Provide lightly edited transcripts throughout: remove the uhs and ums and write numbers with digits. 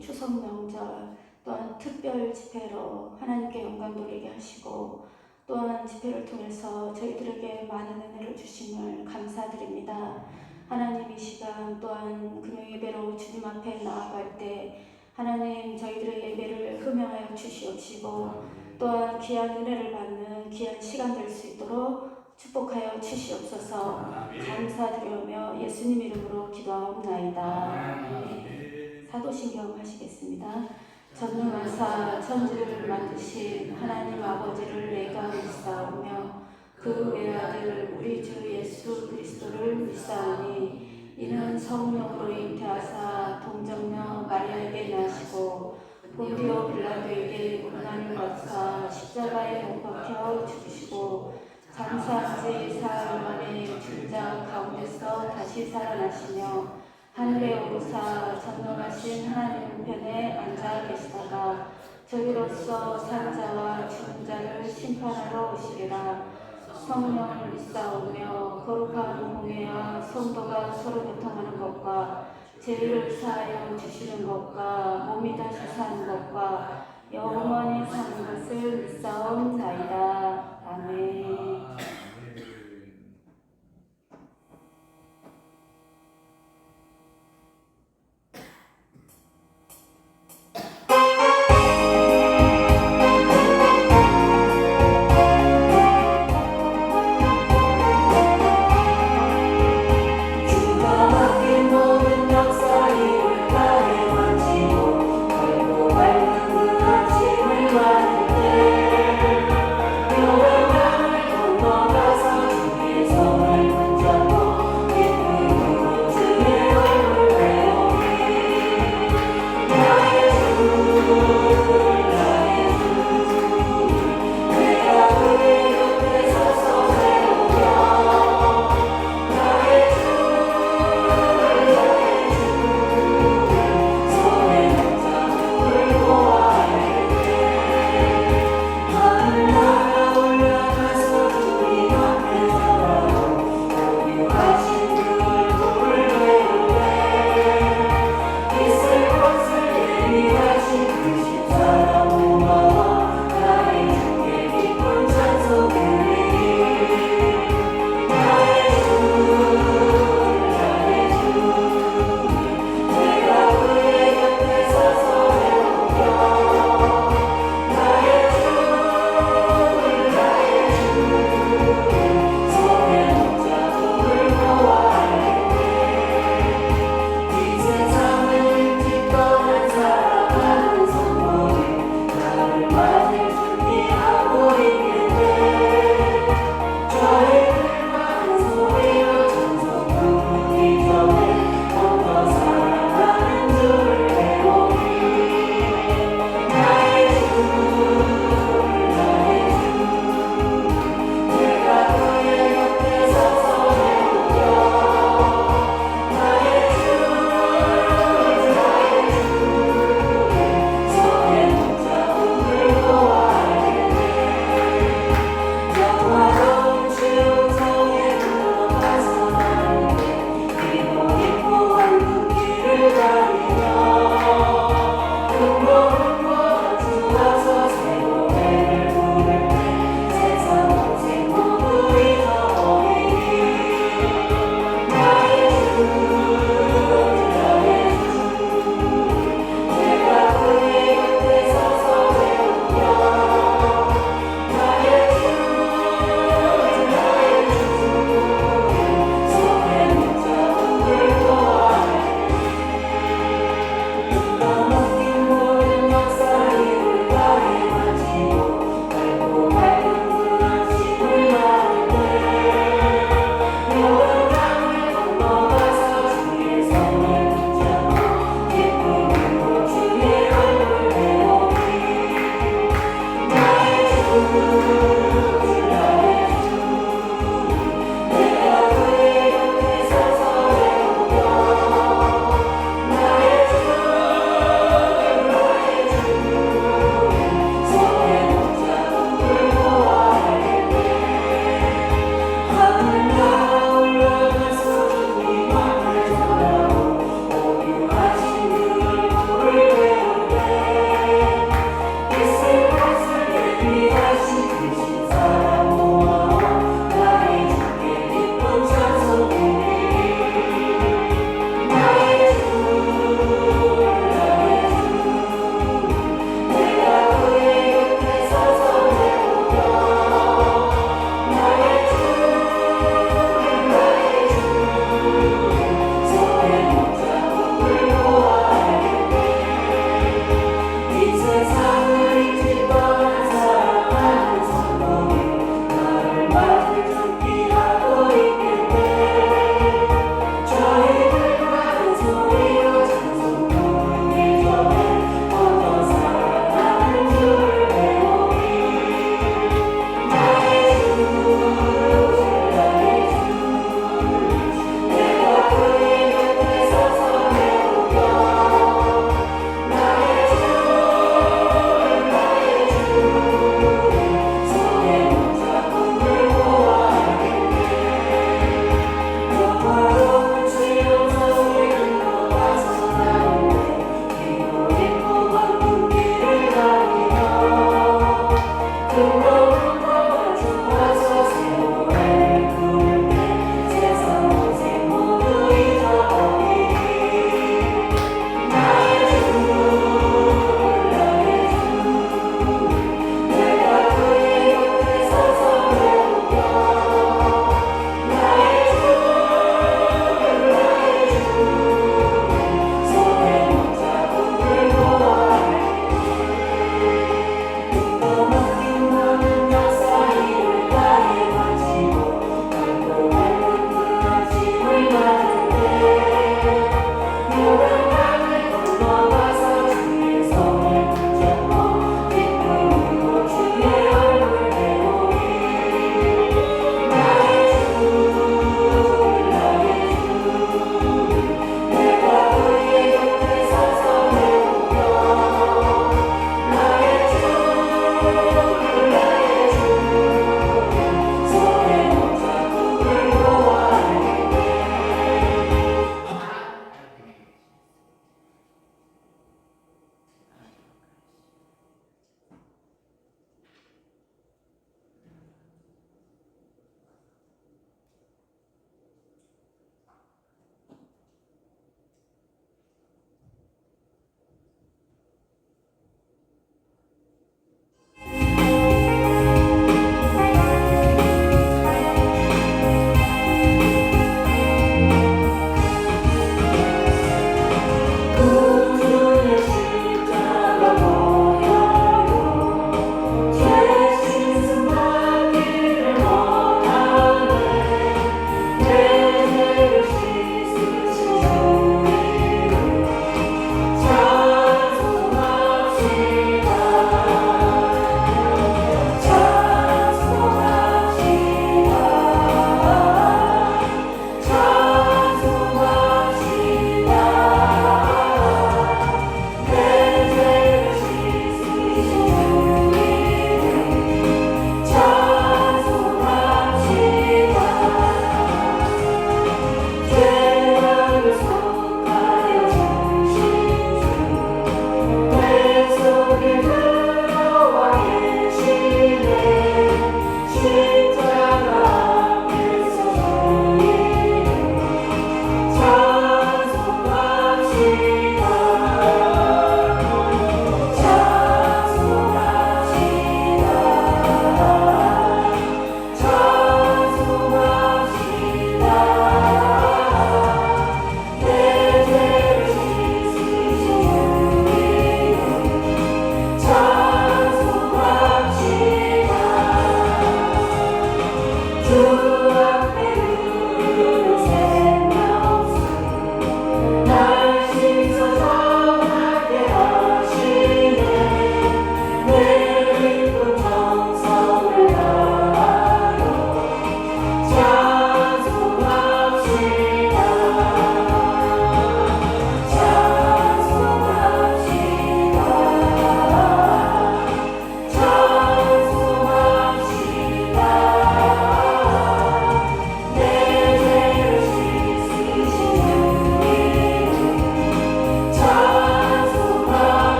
추석 명절 또한 특별 집회로 하나님께 영광 돌리게 하시고 또한 집회를 통해서 저희들에게 많은 은혜를 주심을 감사드립니다. 하나님 이 시간 또한 금요 예배로 주님 앞에 나아갈 때 하나님 저희들의 예배를 흠명하여 주시옵시고 또한 귀한 은혜를 받는 귀한 시간 될 수 있도록 축복하여 주시옵소서. 감사드리며 예수님 이름으로 기도하옵나이다. 사도신경 하시겠습니다. 전능하사 천지를 만드신 하나님 아버지를 내가 믿사오며 그 외아들 우리 주 예수 그리스도를 믿사오니 이는 성령으로 잉태하사 동정녀 마리아에게 나시고 본디오 빌라도에게 고난을 받사 십자가에 못 박혀 죽으시고 장사한 지 사흘 만에 죽은 자 가운데서 다시 살아나시며 하늘에 오르사 전능하신 하나님 우편에 앉아 계시다가 저희로서 산 자와 죽은 자를 심판하러 오시리라. 성령을 믿사오며 거룩한 공회와 성도가 서로 교통하는 것과 죄를 사하여 주시는 것과 몸이 다시 사는 것과 영원히 사는 것을 믿사옵나이다. 아멘. 그 아침을 맞을 때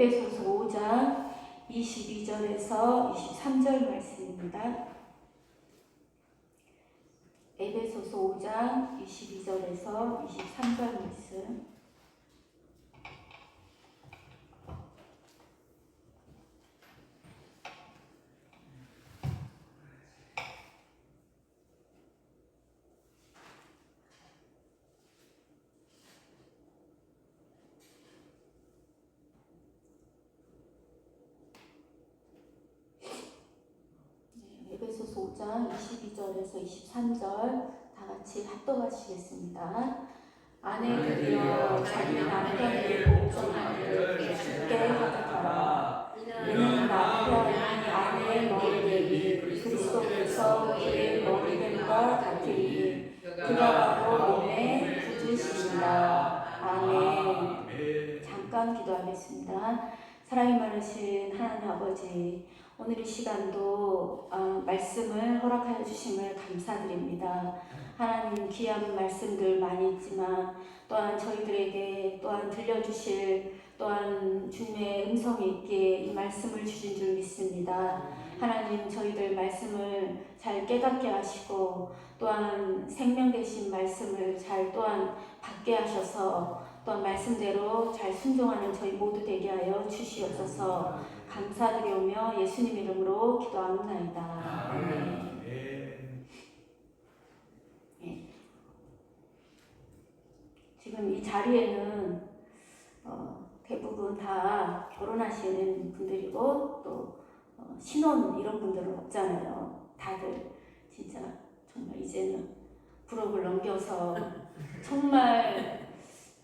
에베소서 5장 22절에서 23절 말씀입니다. 에베소서 5장 22절에서 23절 말씀. 에베소서 5장 22절에서 23절 다 같이 합독하시겠습니다. 아내들이여 자기 남편을 복종하기를 주께 하듯하라. 이는 남편이 아내의 머리되니 그리스도께서 그의 머리됨과 같으니 그가 바로 몸의 구주시니라. 아멘. 잠깐 기도하겠습니다. 사랑이 많으신 하나님 아버지, 오늘 이 시간도 말씀을 허락하여 주심을 감사드립니다. 하나님, 귀한 말씀들 많이 있지만 또한 저희들에게 또한 들려주실 또한 주님의 음성이 있기에 이 말씀을 주신 줄 믿습니다. 하나님, 저희들 말씀을 잘 깨닫게 하시고 또한 생명 되신 말씀을 잘 또한 받게 하셔서 또한 말씀대로 잘 순종하는 저희 모두 되게 하여 주시옵소서. 감사드리오며 예수님 이름으로 기도합나이다. 아멘. 네. 지금 이 자리에는 대부분 다 결혼하시는 분들이고 또 신혼 이런 분들은 없잖아요. 다들 진짜 정말 이제는 부록을 넘겨서 정말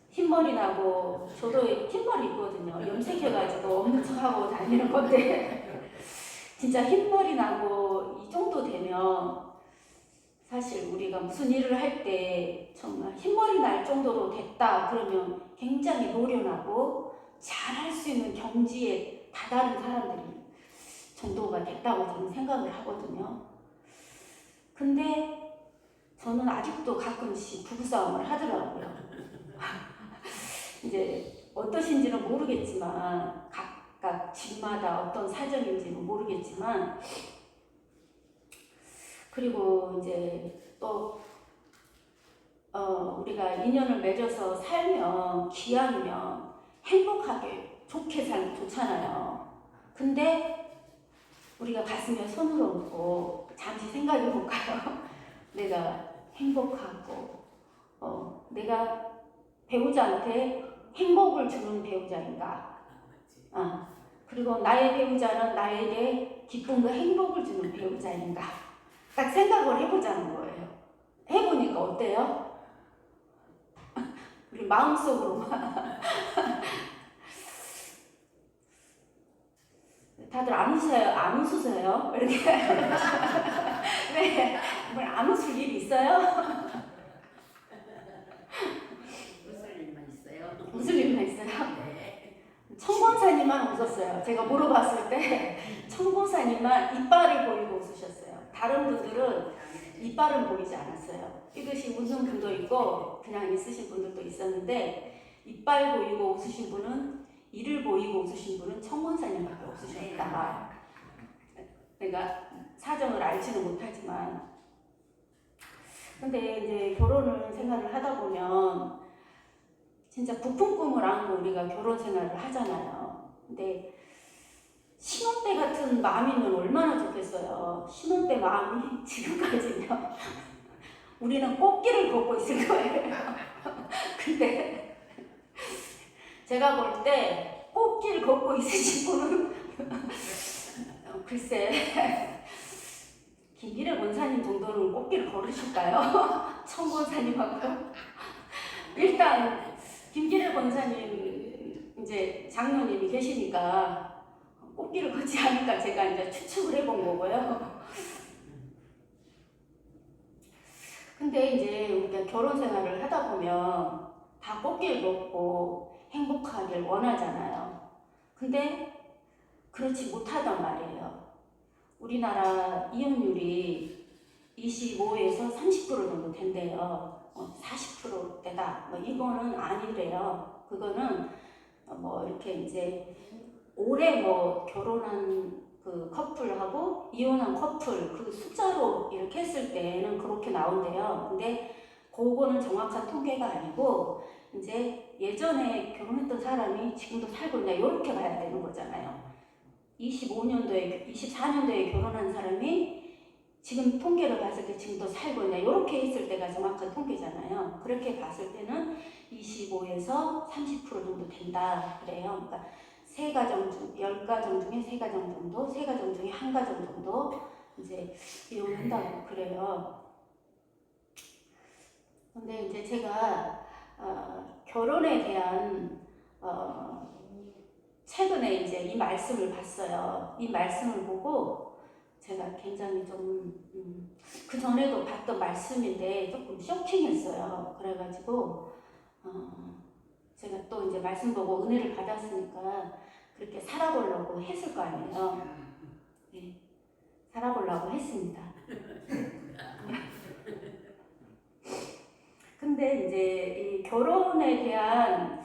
흰머리 나고, 저도 흰머리 있거든요. 염색해가지고 없는 척하고 다니는 건데 진짜 흰머리 나고 이 정도 되면 사실 우리가 무슨 일을 할 때 정말 흰머리 날 정도로 됐다 그러면 굉장히 노련하고 잘할 수 있는 경지에 다다른 사람들이 정도가 됐다고 저는 생각을 하거든요. 근데 저는 아직도 가끔씩 부부싸움을 하더라고요. 이제 어떠신지는 모르겠지만 각각 집마다 어떤 사정인지는 모르겠지만, 그리고 이제 또 우리가 인연을 맺어서 살면 귀하면 행복하게 좋게 살면 좋잖아요. 근데 우리가 가슴에 손을 얹고 잠시 생각해 볼까요? 내가 행복하고 내가 배우자한테 행복을 주는 배우자인가? 그리고 나의 배우자는 나에게 기쁨과 행복을 주는 배우자인가? 딱 생각을 해보자는 거예요. 해보니까 어때요? 우리 마음속으로만 다들 안 웃으세요? 안 웃으세요? 이렇게 왜? 뭘 안 웃을 일이 있어요? 웃을 일만 있어요? 네. 청권사님만 웃었어요. 제가 물어봤을 때 청권사님만 이빨을 보이고 웃으셨어요. 다른 분들은 이빨은 보이지 않았어요. 이것이 웃는 분도 있고 그냥 있으신 분들도 있었는데, 이빨 보이고 웃으신 분은, 이를 보이고 웃으신 분은 청권사님밖에 없으셨다. 내가 사정을 알지는 못하지만, 근데 이제 결혼을 생각을 하다 보면 진짜 부푼 꿈을 안고 우리가 결혼 생활을 하잖아요. 근데 신혼 때 같은 마음이면 얼마나 좋겠어요. 신혼 때 마음이 지금까지면 우리는 꽃길을 걷고 있을 거예요. 근데 제가 볼 때 꽃길 걷고 있으신 분은 글쎄 김기래 권사님 정도는 꽃길 걸으실까요? 청 권사님하고 일단 김기래 권사님 이제 장로님이 계시니까 꽃길을 걷지 않을까 제가 이제 추측을 해본 거고요. 근데 이제 우리가 결혼 생활을 하다 보면 다 꽃길 걷고 행복하길 원하잖아요. 근데 그렇지 못하단 말이에요. 우리나라 이혼율이 25에서 30% 정도 된대요. 40%대다. 이거는 아니래요. 그거는 이렇게 이제 올해 뭐 결혼한 그 커플하고 이혼한 커플 그 숫자로 이렇게 했을 때는 그렇게 나온대요. 근데 그거는 정확한 통계가 아니고 이제 예전에 결혼했던 사람이 지금도 살고 있냐 이렇게 봐야 되는 거잖아요. 25년도에 24년도에 결혼한 사람이 지금 통계를 봤을 때 지금도 살고 있냐 이렇게 했을 때가 정확한 통계잖아요. 그렇게 봤을 때는 25에서 30% 정도 된다 그래요. 그러니까 3가정 중 10가정 중에 3가정 정도, 3가정 중에 1가정 정도 이제 이혼한다고 그래요. 근데 이제 제가 결혼에 대한 최근에 이제 이 말씀을 봤어요. 이 말씀을 보고 제가 굉장히 좀 그 전에도 봤던 말씀인데 조금 쇼킹했어요. 그래가지고 제가 또 이제 말씀 보고 은혜를 받았으니까 그렇게 살아보려고 했을 거 아니에요. 네, 살아보려고 했습니다. 근데 이제 이 결혼에 대한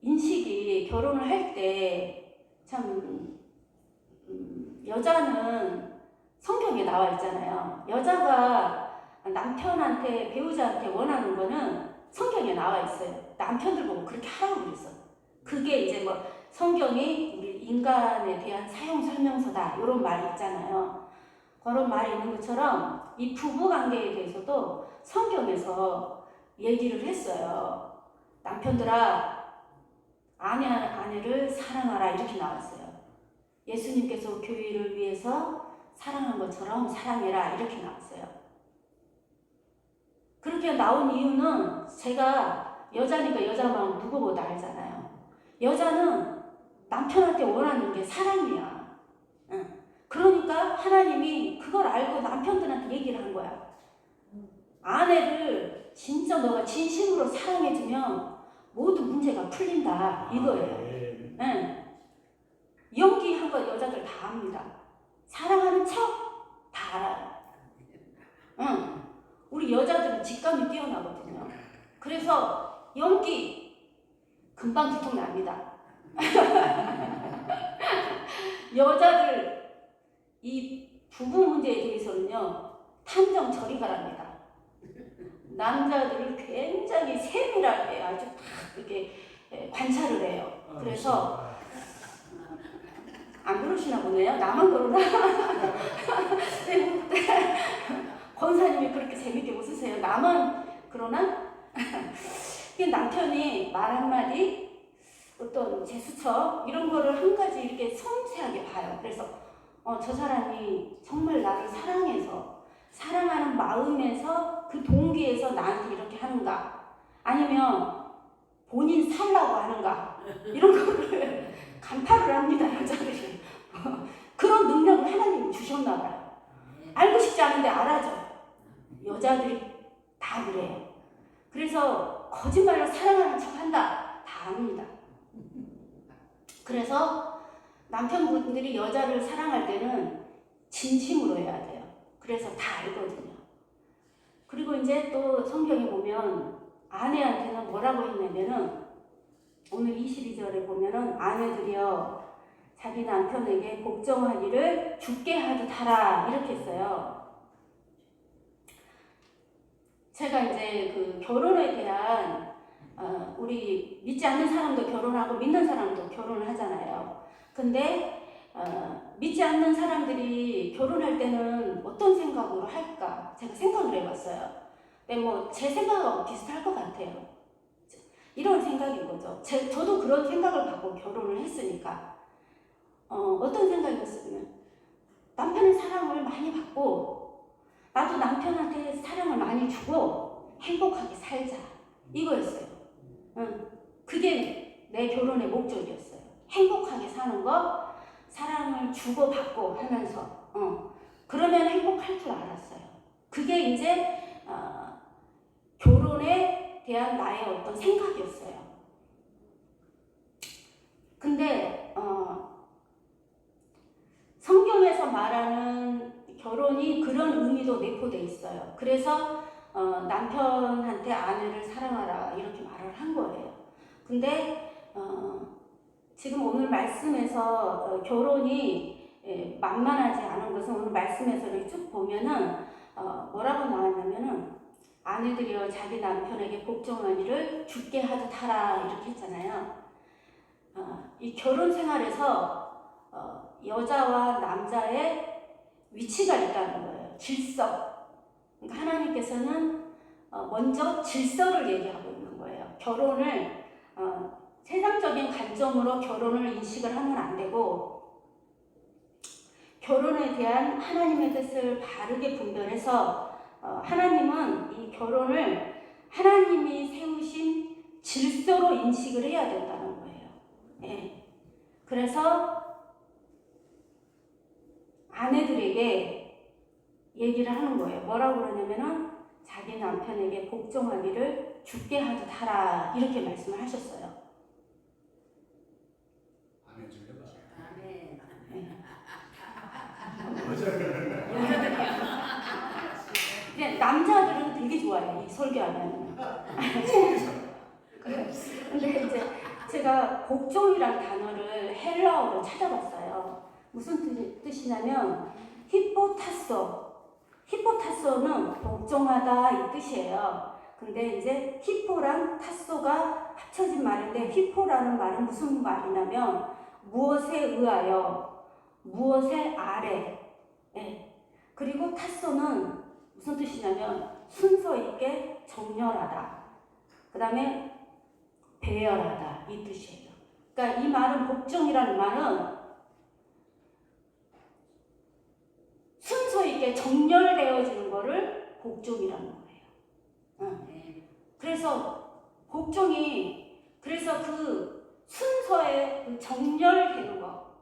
인식이 결혼을 할 때 참 여자는 성경에 나와 있잖아요. 여자가 남편한테 배우자한테 원하는 거는 성경에 나와 있어요. 남편들 보고 그렇게 하라고 그랬어. 그게 이제 뭐 성경이 우리 인간에 대한 사용 설명서다 이런 말이 있잖아요. 그런 말이 있는 것처럼 이 부부 관계에 대해서도 성경에서 얘기를 했어요. 남편들아 아내를 사랑하라 이렇게 나왔어요. 예수님께서 교회를 위해서 사랑한 것처럼 사랑해라 이렇게 나왔어요. 그렇게 나온 이유는 제가 여자니까 여자 마음 누구보다 알잖아요. 여자는 남편한테 원하는 게 사랑이야. 그러니까 하나님이 그걸 알고 남편들한테 얘기를 한 거야. 아내를 진짜 너가 진심으로 사랑해주면 모든 문제가 풀린다 이거예요. 연기한 거 여자들 다 압니다. 사랑하는 척 다 알아요. 우리 여자들은 직감이 뛰어나거든요. 그래서 연기 금방 들통납니다. 여자들 이 부부 문제에 대해서는요 탐정 저리 가랍니다. 남자들을 굉장히 세밀하게 아주 딱 이렇게 관찰을 해요. 그래서 안 그러시나 보네요. 나만 그러나? 권사님이 그렇게 재밌게 웃으세요. 나만 그러나? 남편이 말 한마디, 어떤 제스처 이런 거를 한 가지 이렇게 섬세하게 봐요. 그래서 저 사람이 정말 나를 사랑해서 사랑하는 마음에서 그 동기에서 나한테 이렇게 하는가 아니면 본인 살라고 하는가 이런 거를 간파를 합니다. 여자들이 그런 능력을 하나님이 주셨나 봐요. 알고 싶지 않은데 알아줘. 여자들이 다 그래요. 그래서 거짓말로 사랑하는 척 한다 다 압니다. 그래서 남편분들이 여자를 사랑할 때는 진심으로 해야 돼요. 그래서 다 알거든요. 그리고 이제 또 성경에 보면 아내한테는 뭐라고 했냐면은 오늘 22절에 보면은 아내들이여 자기 남편에게 복종하기를 죽게 하듯 하라 이렇게 했어요. 제가 이제 그 결혼에 대한 우리 믿지 않는 사람도 결혼하고 믿는 사람도 결혼을 하잖아요. 근데 믿지 않는 사람들이 결혼할 때는 어떤 생각으로 할까? 제가 생각을 해봤어요. 근데 뭐 제 생각하고 비슷할 것 같아요. 이런 생각인 거죠. 저도 그런 생각을 갖고 결혼을 했으니까. 어떤 생각이었으면 남편의 사랑을 많이 받고 나도 남편한테 사랑을 많이 주고 행복하게 살자 이거였어요. 그게 내 결혼의 목적이었어요. 행복하게 사는 거, 사랑을 주고받고 하면서 그러면 행복할 줄 알았어요. 그게 이제 결혼에 대한 나의 어떤 생각이었어요. 근데 성경에서 말하는 결혼이 그런 의미도 내포되어 있어요. 그래서 남편한테 아내를 사랑하라 이렇게 말을 한 거예요. 근데 지금 오늘 말씀에서 결혼이 만만하지 않은 것은 오늘 말씀에서 이렇게 쭉 보면은 뭐라고 나왔냐면은 아내들이여 자기 남편에게 복종하기를 주께 하듯 하라 이렇게 했잖아요. 이 결혼 생활에서 여자와 남자의 위치가 있다는 거예요. 질서. 그러니까 하나님께서는 먼저 질서를 얘기하고 있는 거예요. 결혼을 세상적인 관점으로 결혼을 인식을 하면 안 되고 결혼에 대한 하나님의 뜻을 바르게 분별해서 하나님은 이 결혼을 하나님이 세우신 질서로 인식을 해야 된다는 거예요. 예. 그래서 아내들에게 얘기를 하는 거예요. 뭐라고 그러냐면은 자기 남편에게 복종하기를 주께 하듯 하라 이렇게 말씀을 하셨어요. 아멘 좀 해보세요. 아멘. 근데 남자들은 되게 좋아해요. 이 설교하면. 근데 이제 제가 복종이란 단어를 헬라어로 찾아봤어요. 무슨 뜻이냐면 히포타소는 복종하다 이 뜻이에요. 근데 이제 히포랑 타소가 합쳐진 말인데 히포라는 말은 무슨 말이냐면 무엇에 의하여, 무엇에 아래. 예. 그리고 타소는 무슨 뜻이냐면 순서 있게 정렬하다. 그 다음에 배열하다 이 뜻이에요. 그러니까 이 말은 복종이라는 말은 순서 있게 정렬되어지는 거를 복종이라는 거예요. 그래서 복종이 그래서 그 순서에 그 정렬되는 거,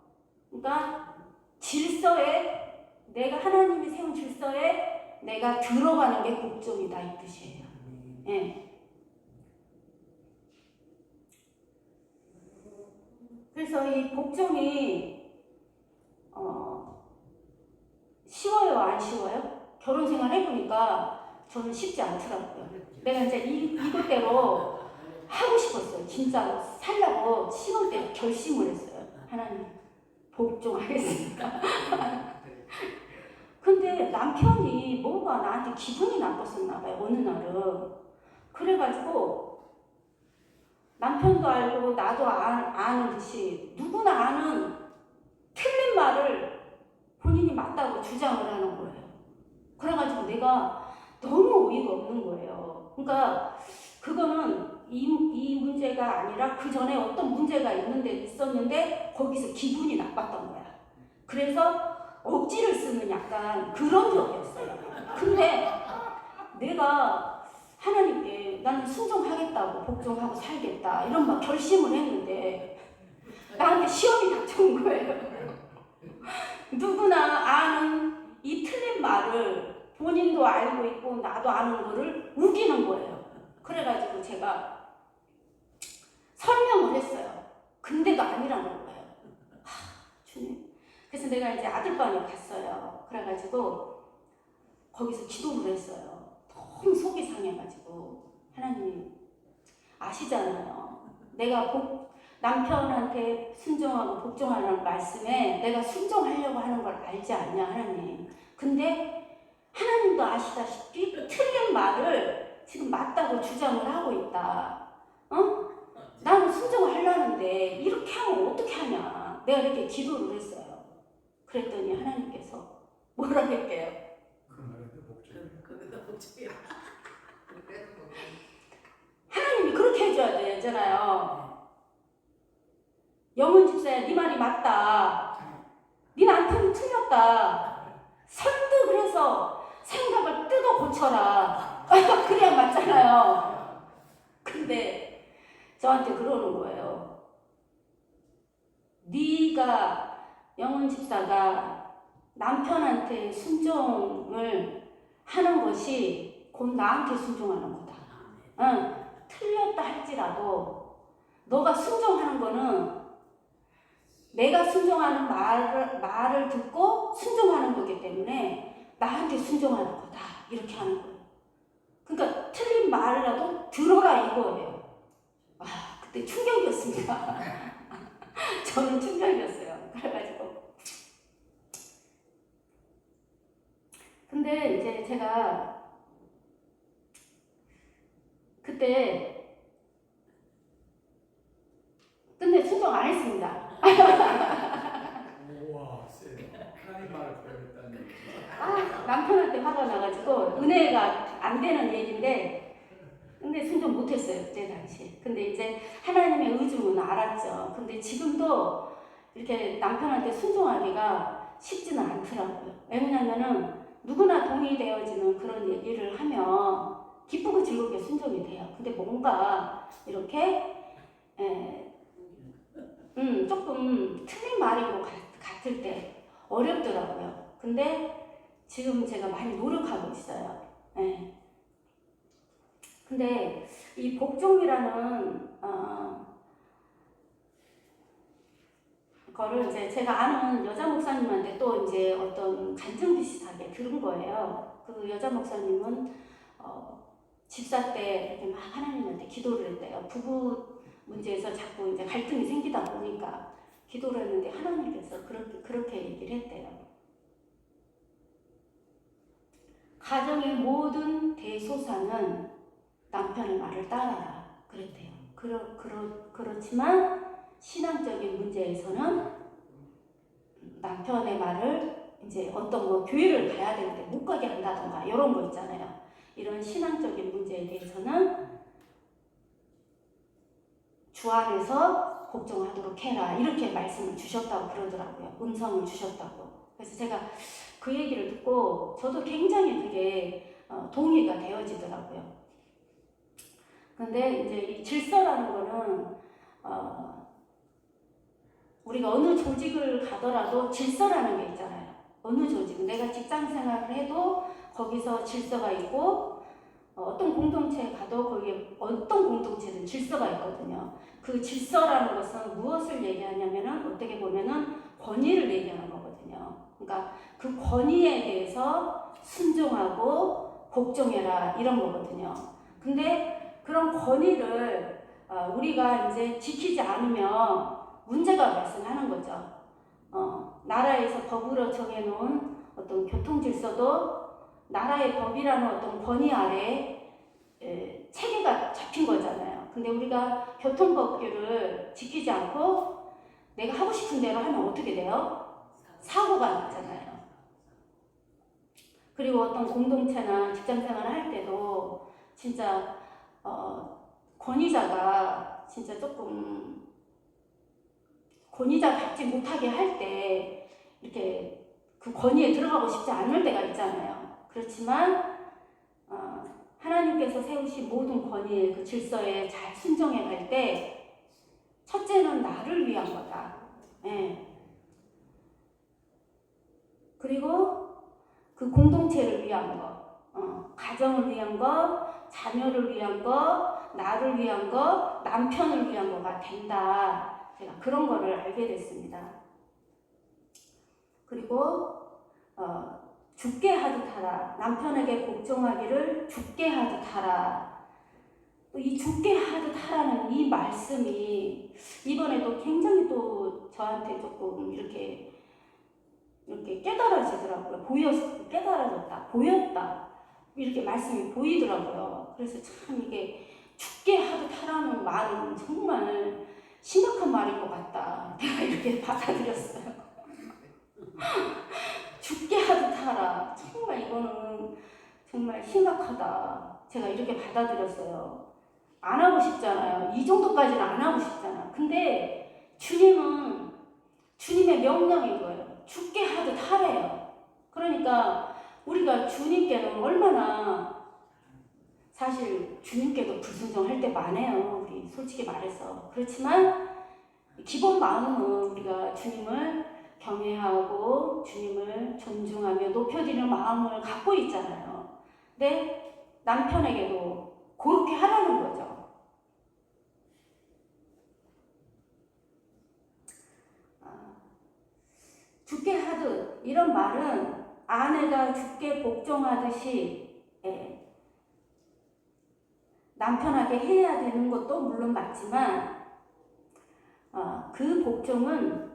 그러니까 질서에 내가 하나님이 세운 질서에 내가 들어가는 게 복종이다 이 뜻이에요. 예. 그래서 이 복종이 쉬워요, 안 쉬워요? 결혼 생활 해보니까 저는 쉽지 않더라고요. 내가 이제 이것대로 하고 싶었어요. 진짜로 살라고 신혼 때 결심을 했어요. 하나님 복종하겠습니다. 근데 남편이 뭔가 나한테 기분이 나빴었나 봐요. 어느 날은. 그래가지고 남편도 알고 나도 아는 듯이 누구나 아는 틀린 말을 본인이 맞다고 주장을 하는 거예요. 그래가지고 내가 너무 어이가 없는 거예요. 그러니까 그거는 이 문제가 아니라 그 전에 어떤 문제가 있었는데 거기서 기분이 나빴던 거야. 그래서 억지를 쓰는 약간 그런 적이었어요. 근데 내가 하나님께 나는 순종하겠다고 복종하고 살겠다 이런 막 결심을 했는데 나한테 시험이 닥쳐온 거예요. 누구나 아는 이 틀린 말을 본인도 알고 있고 나도 아는 거를 우기는 거예요. 그래가지고 제가 설명을 했어요. 근데도 아니라는 거예요. 주님. 그래서 내가 이제 아들방에 갔어요. 그래가지고 거기서 기도를 했어요. 너무 속이 상해가지고 하나님 아시잖아요. 내가 남편한테 순종하고 복종하라는 말씀에 내가 순종하려고 하는 걸 알지 않냐 하나님. 근데 하나님도 아시다시피 틀린 말을 지금 맞다고 주장을 하고 있다. 나는 순종을 하려는데 이렇게 하면 어떻게 하냐. 내가 이렇게 기도를 했어요. 그랬더니 하나님께서 뭐라 할게요? 그 말에도 복종이에요. 하나님이 그렇게 해줘야 되잖아요. 영은 집사야, 네 말이 맞다. 네 남편이 틀렸다. 선뜻 그래서 생각을 뜯어 고쳐라. 그래야 맞잖아요. 근데 저한테 그러는 거예요. 네가 영은 집사가 남편한테 순종을 하는 것이 곧 나한테 순종하는 거다. 응, 틀렸다 할지라도 너가 순종하는 거는 내가 순종하는 말을 듣고 순종하는 거기 때문에 나한테 순종하는 거다. 이렇게 하는 거예요. 그러니까 틀린 말이라도 들어라 이거예요. 그때 충격이었습니다. 저는 충격이었어요. 그래가지고 근데 이제 제가 그때 근데 순종 안 했습니다. 우와, 쎄. 하나님 말을 거역했다는 얘기지. 남편한테 화가 나가지고 은혜가 안 되는 얘기인데 근데 순종 못했어요 그때 당시. 근데 이제 하나님의 의중은 알았죠. 근데 지금도 이렇게 남편한테 순종하기가 쉽지는 않더라고요. 왜냐면은 누구나 동의되어지는 그런 얘기를 하면 기쁘고 즐겁게 순종이 돼요. 근데 뭔가 이렇게 조금 틀린 말인 것 같을 때 어렵더라고요. 근데 지금 제가 많이 노력하고 있어요. 예. 근데 이 복종이라는 거를 이제 제가 아는 여자 목사님한테 또 이제 어떤 간증 비슷하게 들은 거예요. 그 여자 목사님은 집사 때 이렇게 막 하나님한테 기도를 했대요. 부부 문제에서 자꾸 이제 갈등이 생기다 보니까 기도를 했는데 하나님께서 그렇게 얘기를 했대요. 가정의 모든 대소사는 남편의 말을 따라라 그랬대요. 그렇지만 신앙적인 문제에서는 남편의 말을 이제 어떤 뭐 교회를 가야 되는데 못 가게 한다던가 이런 거 있잖아요. 이런 신앙적인 문제에 대해서는 주 안에서 복종하도록 해라 이렇게 말씀을 주셨다고 그러더라고요. 음성을 주셨다고. 그래서 제가 그 얘기를 듣고 저도 굉장히 그게 동의가 되어지더라고요. 근데 이제 이 질서라는 거는 우리가 어느 조직을 가더라도 질서라는 게 있잖아요. 어느 조직, 내가 직장 생활을 해도 거기서 질서가 있고 어떤 공동체에 가도 거기에 어떤 공동체든 질서가 있거든요. 그 질서라는 것은 무엇을 얘기하냐면은 어떻게 보면은 권위를 얘기하는 거거든요. 그러니까 그 권위에 대해서 순종하고 복종해라 이런 거거든요. 근데 그런 권위를 우리가 이제 지키지 않으면 문제가 발생하는 거죠. 나라에서 법으로 정해놓은 어떤 교통 질서도 나라의 법이라는 어떤 권위 아래 체계가 잡힌 거잖아요. 근데 우리가 교통법규를 지키지 않고 내가 하고 싶은 대로 하면 어떻게 돼요? 사고가 나잖아요. 그리고 어떤 공동체나 직장 생활을 할 때도 진짜 권위자가 진짜 조금 권위자 갖지 못하게 할 때 이렇게 그 권위에 들어가고 싶지 않을 때가 있잖아요. 그렇지만 하나님께서 세우신 모든 권위의 그 질서에 잘 순종해 갈 때 첫째는 나를 위한 거다. 예. 그리고 그 공동체를 위한 거, 가정을 위한 거, 자녀를 위한 거, 나를 위한 거, 남편을 위한 거가 된다. 제가 그런 거를 알게 됐습니다. 그리고 죽게 하듯 하라. 남편에게 복종하기를 죽게 하듯 하라. 이 죽게 하듯 하라는 이 말씀이 이번에도 굉장히 또 저한테 조금 이렇게 깨달아지더라고요. 깨달아졌다, 보였다. 이렇게 말씀이 보이더라고요. 그래서 참 이게 죽게 하듯 하라는 말은 정말 심각한 말인 것 같다. 내가 이렇게 받아들였어요. 죽게 하듯 하라. 정말 이거는 정말 심각하다. 제가 이렇게 받아들였어요. 안 하고 싶잖아요. 이 정도까지는 안 하고 싶잖아. 근데 주님은 주님의 명령인 거예요. 죽게 하듯 하래요. 그러니까 우리가 주님께는 얼마나 사실 주님께도 불순종할 때 많아요. 우리 솔직히 말해서. 그렇지만 기본 마음은 우리가 주님을 경외하고 주님을 존중하며 높여드리는 마음을 갖고 있잖아요. 근데 남편에게도 그렇게 하라는 거죠. 죽게 하듯 이런 말은 아내가 죽게 복종하듯이 남편에게 해야 되는 것도 물론 맞지만 그 복종은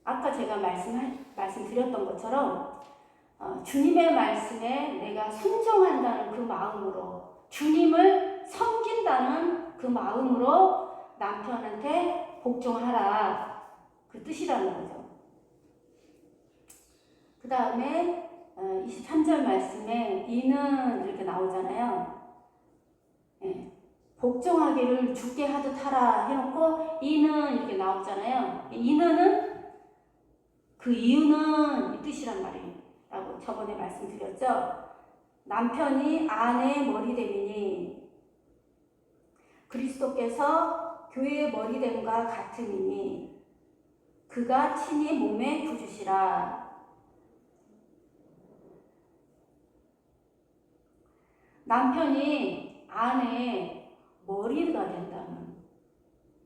아까 제가 말씀드렸던 것처럼 주님의 말씀에 내가 순종한다는 그 마음으로, 주님을 섬긴다는 그 마음으로 남편한테 복종하라, 그 뜻이라는 거죠. 그 다음에 23절 말씀에 이는 이렇게 나오잖아요. 예. 복종하기를 주께 하듯 하라 해놓고 이는 이렇게 나오잖아요. 이는은 그 이유는 이 뜻이란 말이라고 저번에 말씀드렸죠. 남편이 아내의 머리됨이니 그리스도께서 교회의 머리됨과 같음이니 그가 친히 몸에 부주시라. 남편이 아내의 머리가 된다는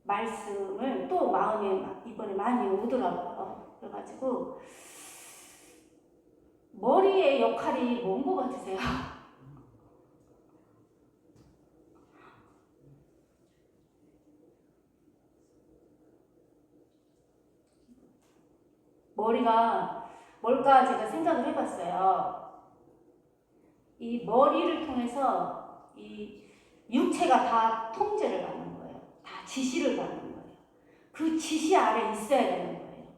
말씀을 또 마음에 이번에 많이 오더라고요. 그래가지고 머리의 역할이 뭔 것 같으세요? 머리가 뭘까 제가 생각을 해봤어요. 이 머리를 통해서 이 육체가 다 통제를 받는 거예요. 다 지시를 받는 거예요. 그 지시 아래 있어야 되는 거예요.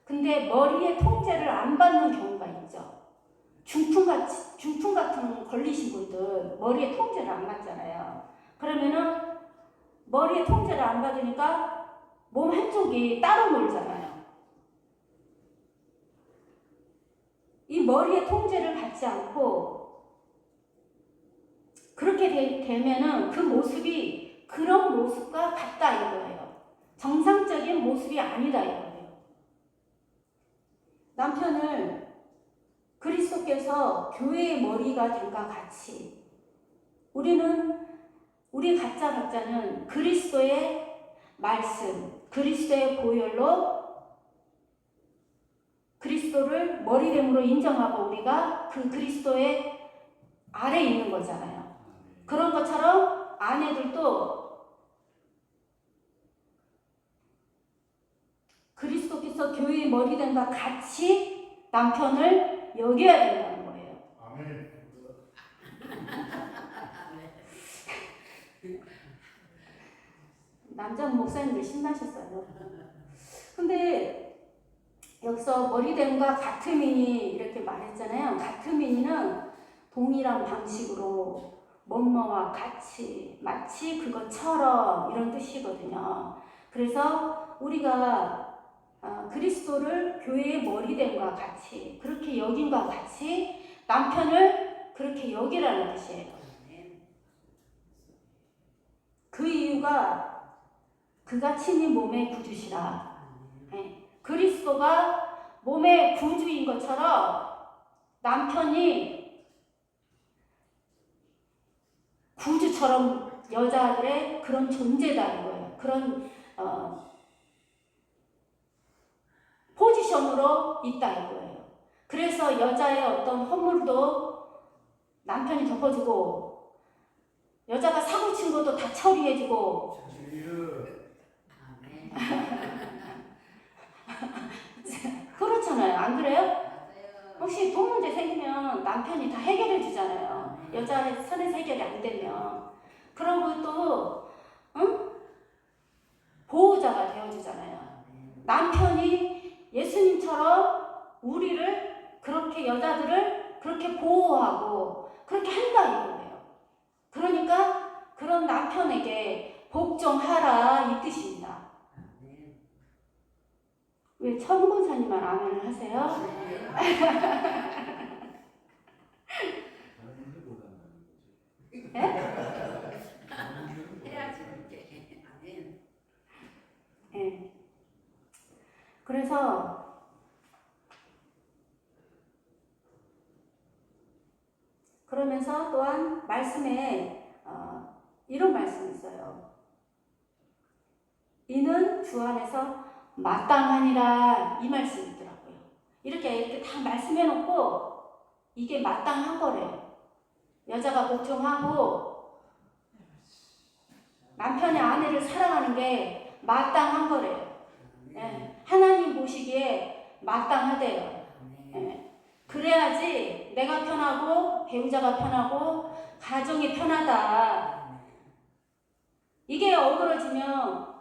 근데 머리의 통제를 안 받는 경우가 있죠. 중풍 같은 걸리신 분들 머리에 통제를 안 받잖아요. 그러면은 머리에 통제를 안 받으니까 몸 한쪽이 따로 놀잖아요. 이 머리의 통제를 받지 않고 그렇게 되면은 그 모습이 그런 모습과 같다 이거예요. 정상적인 모습이 아니다 이거예요. 남편을 그리스도께서 교회의 머리가 된과 같이 우리 각자는 그리스도의 말씀, 그리스도의 보혈로 그리스도를 머리됨으로 인정하고 우리가 그 그리스도의 아래 있는 거잖아요. 그런 것처럼 아내들도 그리스도께서 교회의 머리됨과 같이 남편을 여겨야 된다는 거예요. 아멘. 남자 목사님들 신나셨어요. 근데 여기서 머리됨과 같음이니 이렇게 말했잖아요. 같음이니는 동일한 방식으로 뭐뭐와 같이, 마치 그것처럼 이런 뜻이거든요. 그래서 우리가 그리스도를 교회의 머리됨과 같이, 그렇게 여김과 같이 남편을 그렇게 여기라는 뜻이에요. 그 이유가 그가 친히 몸의 구주시라. 네. 그리스도가 몸의 구주인 것처럼 남편이 구주처럼 여자들의 그런 존재다 이거예요. 그런 포지션으로 있다 이거예요. 그래서 여자의 어떤 허물도 남편이 덮어주고 여자가 사고 친 것도 다 처리해주고 그렇잖아요. 안 그래요? 혹시 돈 문제 생기면 남편이 다 해결해 주잖아요. 여자의 선에서 해결이 안 되면. 그런 것도 보호자가 되어주잖아요. 남편이 예수님처럼 우리를 그렇게 여자들을 그렇게 보호하고 그렇게 한다 이거예요. 그러니까 그런 남편에게 복종하라 이 뜻입니다. 왜 천권사님만 아멘을 하세요? 네. 그래서 그러면서 또한 말씀에 이런 말씀이 있어요. 이는 주 안에서 마땅하니라 이 말씀이 있더라고요. 이렇게 다 말씀해놓고 이게 마땅한 거래요. 여자가 복종하고 남편이 아내를 사랑하는 게 마땅한 거래요. 예, 하나님 보시기에 마땅하대요. 예, 그래야지 내가 편하고 배우자가 편하고 가정이 편하다. 이게 어그러지면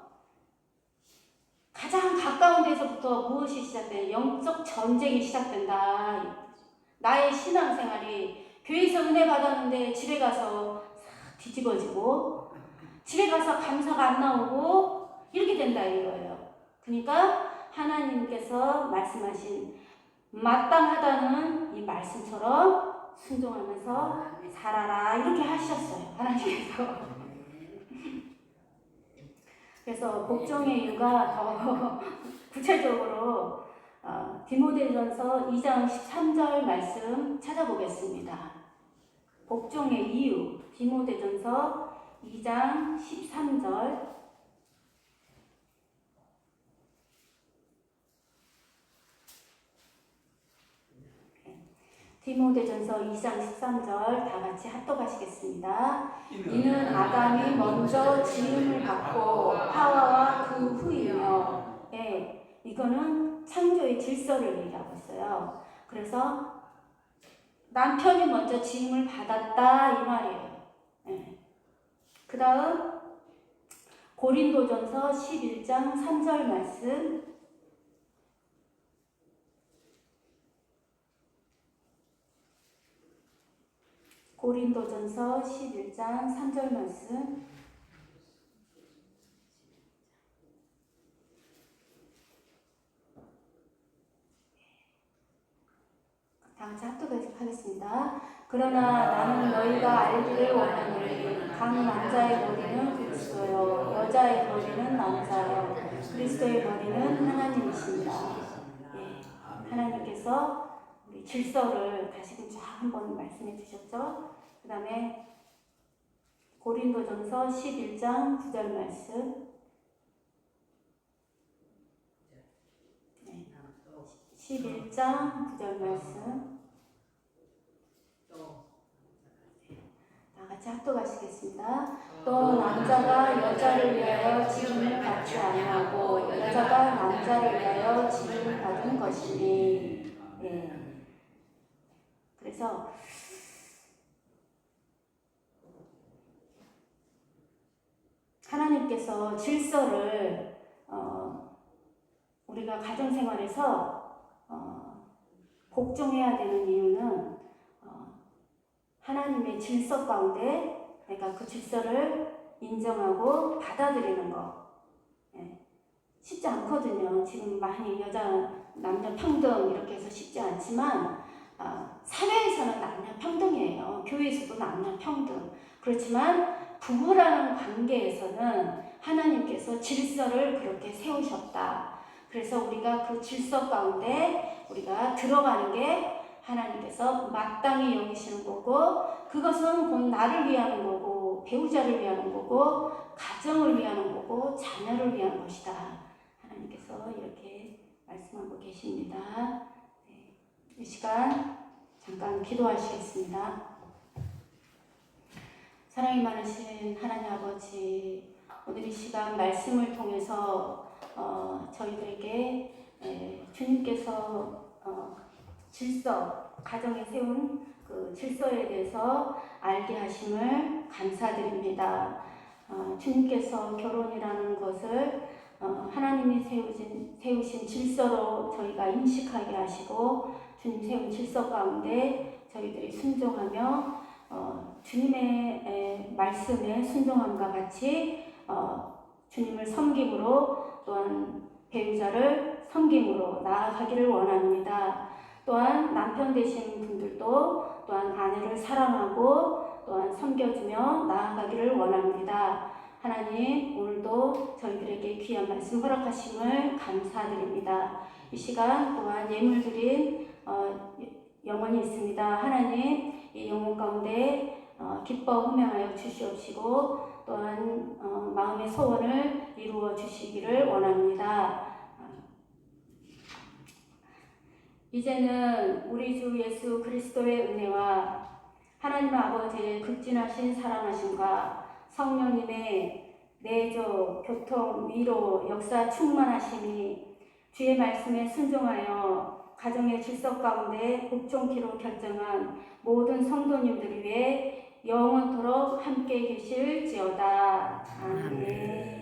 가장 가까운 데서부터 무엇이 시작돼? 영적 전쟁이 시작된다. 나의 신앙생활이 교회에서 은혜 받았는데 집에 가서 싹 뒤집어지고 집에 가서 감사가 안 나오고 이렇게 된다 이거예요. 그러니까 하나님께서 말씀하신 마땅하다는 이 말씀처럼 순종하면서 살아라 이렇게 하셨어요. 하나님께서. 그래서 복종의 이유가 더 구체적으로 디모데전서 2장 13절 말씀 찾아보겠습니다. 복종의 이유 디모데전서 2장 13절 디모데전서 2장 13절 다 같이 합독하시겠습니다. 이는 아담이 먼저 지음을 받고 하와와 그 후이며, 예, 이거는 창조의 질서를 얘기하고 있어요. 그래서 남편이 먼저 지음을 받았다 이 말이에요. 예. 그 다음 고린도전서 11장 3절 말씀 고린도전서 11장 3절 말씀 다 같이 합독하겠습니다. 그러나 나는 너희가 알기를 원하노니 각 남자의 머리는 그리스도요 여자의 머리는 남자요 그리스도의 머리는 하나님이십니다. 예, 하나님께서 우리 질서를 다시금 쫙 한번 말씀해 주셨죠. 그 다음에 고린도전서 11장 9절 말씀 11장 9절 말씀 다 같이 합독하시겠습니다. 또 남자가 여자를 위하여 지음을 받지 아니하고 여자가 남자를 위하여 지음을 받은 것이니. 예. 그래서 하나님께서 질서를 우리가 가정생활에서 복종해야 되는 이유는 하나님의 질서 가운데 내가 그 질서를 인정하고 받아들이는 거. 예. 쉽지 않거든요. 지금 많이 남녀 평등 이렇게 해서 쉽지 않지만 사회에서는 남녀 평등이에요. 교회에서도 남녀 평등. 그렇지만 부부라는 관계에서는 하나님께서 질서를 그렇게 세우셨다. 그래서 우리가 그 질서 가운데 우리가 들어가는 게 하나님께서 마땅히 여기시는 거고 그것은 곧 나를 위하는 거고 배우자를 위하는 거고 가정을 위하는 거고 자녀를 위한 것이다. 하나님께서 이렇게 말씀하고 계십니다. 네. 이 시간 잠깐 기도하시겠습니다. 사랑이 많으신 하나님 아버지, 오늘 이 시간 말씀을 통해서 저희들에게 주님께서 질서, 가정에 세운 그 질서에 대해서 알게 하심을 감사드립니다. 주님께서 결혼이라는 것을 하나님이 세우신 질서로 저희가 인식하게 하시고 주님 세운 질서 가운데 저희들이 순종하며 주님의 말씀에 순종함과 같이 주님을 섬김으로 또한 배우자를 섬김으로 나아가기를 원합니다. 또한 남편 되신 분들도 또한 아내를 사랑하고 또한 섬겨주며 나아가기를 원합니다. 하나님, 오늘도 저희들에게 귀한 말씀 허락하심을 감사드립니다. 이 시간 또한 예물 드린 영혼이 있습니다. 하나님, 이 영혼 가운데 기뻐 흠명하여 주시옵시고 또한 마음의 소원을 이루어 주시기를 원합니다. 이제는 우리 주 예수 그리스도의 은혜와 하나님 아버지의 극진하신 사랑하심과 성령님의 내조, 교통, 위로, 역사 충만하심이 주의 말씀에 순종하여 가정의 질서 가운데 복종키로 결정한 모든 성도님들 위해 영원토록 함께 계실지어다. 아멘.